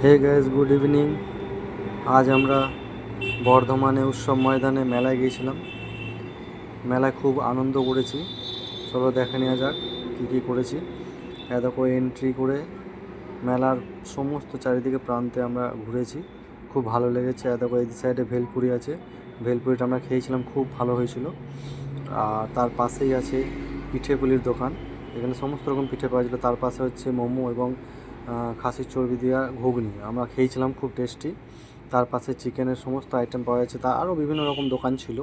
Hey guys, good evening. আজ আমরা বর্ধমানে উৎসব ময়দানে মেলায় গিয়েছিলাম। মেলায় খুব আনন্দ করেছি। চলো দেখে নেওয়া যাক কী কী করেছি। দেখো, এন্ট্রি করে মেলার সমস্ত চারিদিকে প্রান্তে আমরা ঘুরেছি। খুব ভালো লেগেছে। দেখো, এই সাইডে ভেলপুরি আছে। ভেলপুরিটা আমরা খেয়েছিলাম, খুব ভালো হয়েছিল। আর তার পাশেই আছে পিঠে পুলির দোকান। এখানে সমস্ত রকম পিঠে পাওয়া ছিল। তার পাশে হচ্ছে মোমো এবং খাসির চর্বি দেওয়া ঘুগনি আমরা খেয়েছিলাম, খুব টেস্টি। তার পাশে চিকেনের সমস্ত আইটেম পাওয়া যাচ্ছে। তা আরও বিভিন্ন রকম দোকান ছিল।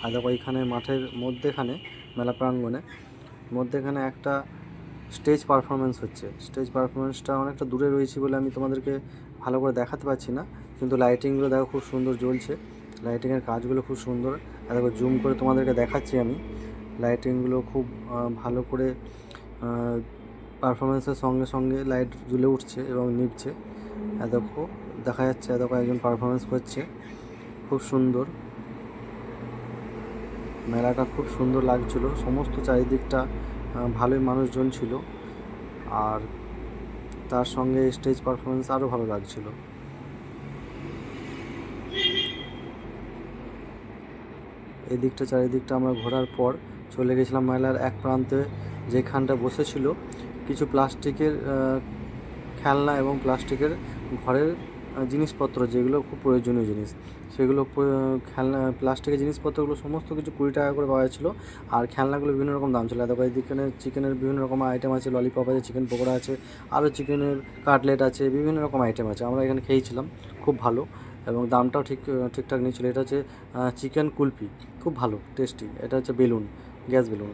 আর দেখো, এইখানে মাঠের মধ্যেখানে মেলা প্রাঙ্গণে মধ্যেখানে একটা স্টেজ পারফরমেন্স হচ্ছে। স্টেজ পারফরমেন্সটা অনেকটা দূরে রয়েছে বলে আমি তোমাদেরকে ভালো করে দেখাতে পারছি না, কিন্তু লাইটিংগুলো দেখো খুব সুন্দর জ্বলছে। লাইটিংয়ের কাজগুলো খুব সুন্দর। আর দেখো, জুম করে তোমাদেরকে দেখাচ্ছি আমি। লাইটিংগুলো খুব ভালো করে পারফরমেন্সের সঙ্গে সঙ্গে লাইট জ্বলে উঠছে এবং নিভছে। দেখো, দেখা যাচ্ছে দেখো একজন পারফরমেন্স করছে, খুব সুন্দর। মেলাটা খুব সুন্দর লাগছিল। সমস্ত চারিদিকটা ভালোই মানুষজন ছিল। আর তার সঙ্গে স্টেজ পারফরমেন্স আরও ভালো লাগছিল। এই দিকটা চারিদিকটা আমরা ঘোরার পর চলে গেছিলাম মেলার এক প্রান্তে, যেখানটা বসেছিল কিছু প্লাস্টিকের খেলনা এবং প্লাস্টিকের ঘরের জিনিসপত্র, যেগুলো খুব প্রয়োজনীয় জিনিস। সেগুলো খেলনা প্লাস্টিকের জিনিসপত্রগুলো সমস্ত কিছু 20 টাকা করে পাওয়া যাচ্ছিলো। আর খেলনাগুলো বিভিন্ন রকম দাম ছিল। দেখো, এইদিকে চিকেনের বিভিন্ন রকম আইটেম আছে, ললিপপ আছে, চিকেন পকোড়া আছে, আরও চিকেনের কাটলেট আছে, বিভিন্ন রকম আইটেম আছে। আমরা এখানে খেয়েছিলাম, খুব ভালো এবং দামটাও ঠিকঠাক নিয়েছিল। এটা হচ্ছে চিকেন কুলফি, খুব ভালো টেস্টি। এটা হচ্ছে বেলুন, গ্যাস বেলুন।